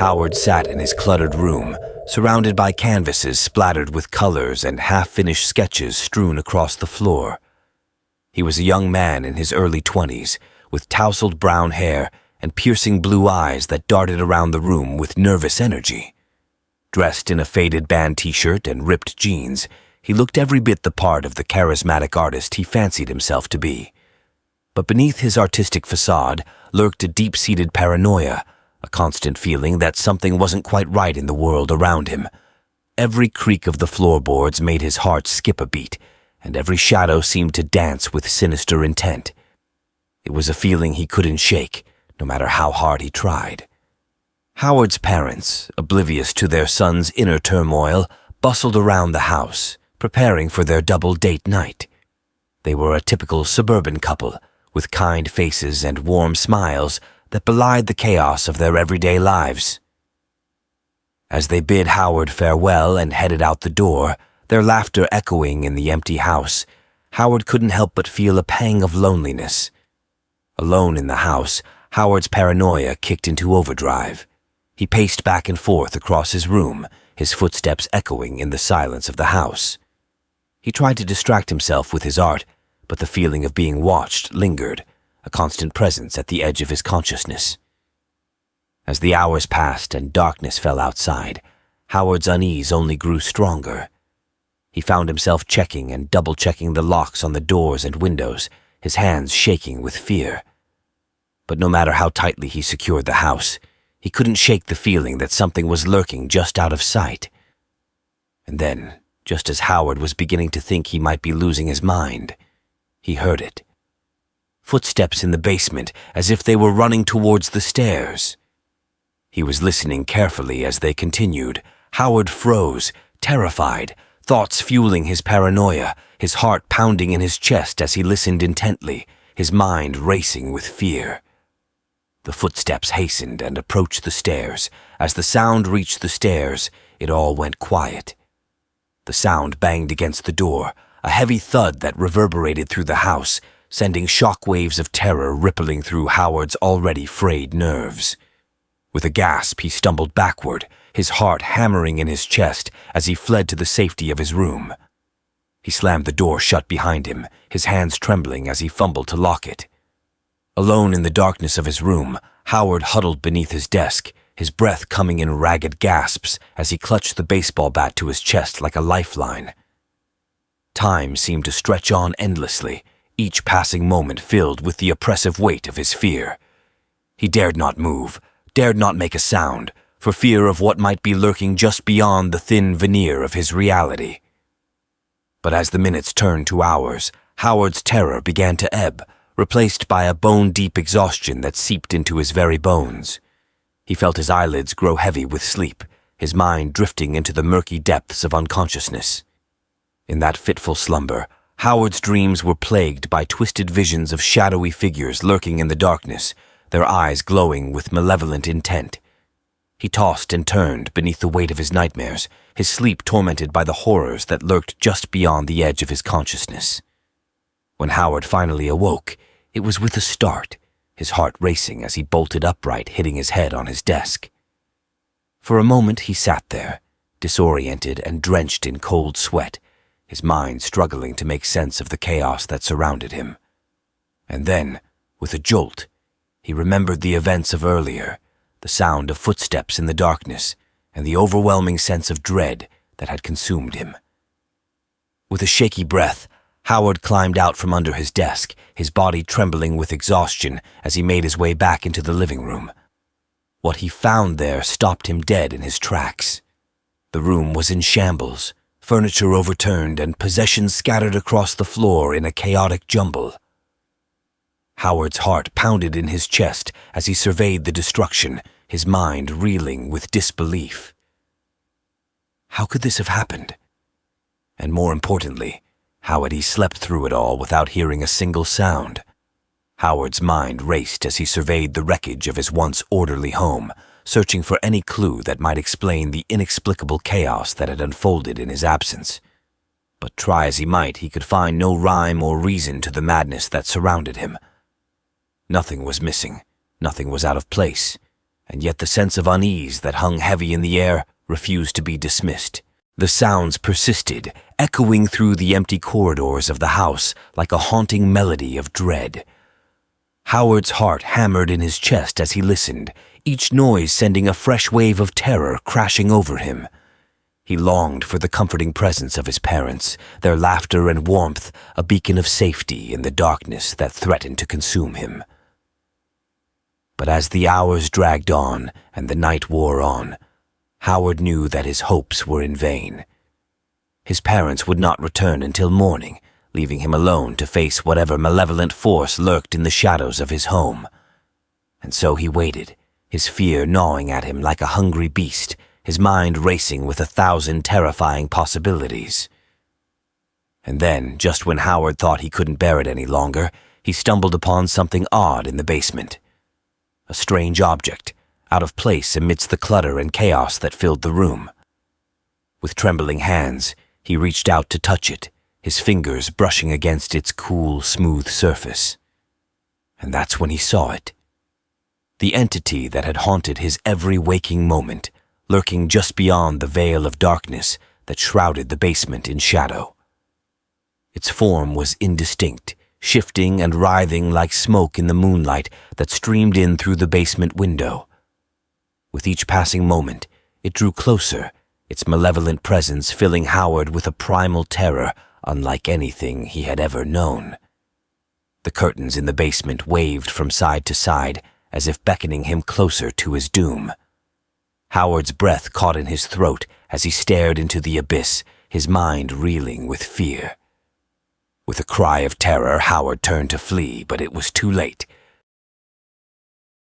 Howard sat in his cluttered room, surrounded by canvases splattered with colors and half-finished sketches strewn across the floor. He was a young man in his early 20s, with tousled brown hair and piercing blue eyes that darted around the room with nervous energy. Dressed in a faded band t-shirt and ripped jeans, he looked every bit the part of the charismatic artist he fancied himself to be. But beneath his artistic facade lurked a deep-seated paranoia, a constant feeling that something wasn't quite right in the world around him. Every creak of the floorboards made his heart skip a beat, and every shadow seemed to dance with sinister intent. It was a feeling he couldn't shake, no matter how hard he tried. Howard's parents, oblivious to their son's inner turmoil, bustled around the house, preparing for their double date night. They were a typical suburban couple, with kind faces and warm smiles that belied the chaos of their everyday lives. As they bid Howard farewell and headed out the door, their laughter echoing in the empty house, Howard couldn't help but feel a pang of loneliness. Alone in the house, Howard's paranoia kicked into overdrive. He paced back and forth across his room, his footsteps echoing in the silence of the house. He tried to distract himself with his art, but the feeling of being watched lingered, a constant presence at the edge of his consciousness. As the hours passed and darkness fell outside, Howard's unease only grew stronger. He found himself checking and double-checking the locks on the doors and windows, his hands shaking with fear. But no matter how tightly he secured the house, he couldn't shake the feeling that something was lurking just out of sight. And then, just as Howard was beginning to think he might be losing his mind, he heard it. Footsteps in the basement, as if they were running towards the stairs. He was listening carefully as they continued. Howard froze, terrified, thoughts fueling his paranoia, his heart pounding in his chest as he listened intently, his mind racing with fear. The footsteps hastened and approached the stairs. As the sound reached the stairs, it all went quiet. The sound banged against the door, a heavy thud that reverberated through the house, sending shockwaves of terror rippling through Howard's already frayed nerves. With a gasp, he stumbled backward, his heart hammering in his chest as he fled to the safety of his room. He slammed the door shut behind him, his hands trembling as he fumbled to lock it. Alone in the darkness of his room, Howard huddled beneath his desk, his breath coming in ragged gasps as he clutched the baseball bat to his chest like a lifeline. Time seemed to stretch on endlessly, each passing moment filled with the oppressive weight of his fear. He dared not move, dared not make a sound, for fear of what might be lurking just beyond the thin veneer of his reality. But as the minutes turned to hours, Howard's terror began to ebb, replaced by a bone-deep exhaustion that seeped into his very bones. He felt his eyelids grow heavy with sleep, his mind drifting into the murky depths of unconsciousness. In that fitful slumber, Howard's dreams were plagued by twisted visions of shadowy figures lurking in the darkness, their eyes glowing with malevolent intent. He tossed and turned beneath the weight of his nightmares, his sleep tormented by the horrors that lurked just beyond the edge of his consciousness. When Howard finally awoke, it was with a start, his heart racing as he bolted upright, hitting his head on his desk. For a moment he sat there, disoriented and drenched in cold sweat, his mind struggling to make sense of the chaos that surrounded him. And then, with a jolt, he remembered the events of earlier, the sound of footsteps in the darkness, and the overwhelming sense of dread that had consumed him. With a shaky breath, Howard climbed out from under his desk, his body trembling with exhaustion as he made his way back into the living room. What he found there stopped him dead in his tracks. The room was in shambles, furniture overturned and possessions scattered across the floor in a chaotic jumble. Howard's heart pounded in his chest as he surveyed the destruction, his mind reeling with disbelief. How could this have happened? And more importantly, how had he slept through it all without hearing a single sound? Howard's mind raced as he surveyed the wreckage of his once orderly home, searching for any clue that might explain the inexplicable chaos that had unfolded in his absence. But try as he might, he could find no rhyme or reason to the madness that surrounded him. Nothing was missing, nothing was out of place, and yet the sense of unease that hung heavy in the air refused to be dismissed. The sounds persisted, echoing through the empty corridors of the house like a haunting melody of dread. Howard's heart hammered in his chest as he listened, each noise sending a fresh wave of terror crashing over him. He longed for the comforting presence of his parents, their laughter and warmth a beacon of safety in the darkness that threatened to consume him. But as the hours dragged on and the night wore on, Howard knew that his hopes were in vain. His parents would not return until morning, leaving him alone to face whatever malevolent force lurked in the shadows of his home. And so he waited, his fear gnawing at him like a hungry beast, his mind racing with 1,000 terrifying possibilities. And then, just when Howard thought he couldn't bear it any longer, he stumbled upon something odd in the basement. A strange object, out of place amidst the clutter and chaos that filled the room. With trembling hands, he reached out to touch it, his fingers brushing against its cool, smooth surface. And that's when he saw it. The entity that had haunted his every waking moment, lurking just beyond the veil of darkness that shrouded the basement in shadow. Its form was indistinct, shifting and writhing like smoke in the moonlight that streamed in through the basement window. With each passing moment, it drew closer, its malevolent presence filling Howard with a primal terror unlike anything he had ever known. The curtains in the basement waved from side to side, as if beckoning him closer to his doom. Howard's breath caught in his throat as he stared into the abyss, his mind reeling with fear. With a cry of terror, Howard turned to flee, but it was too late.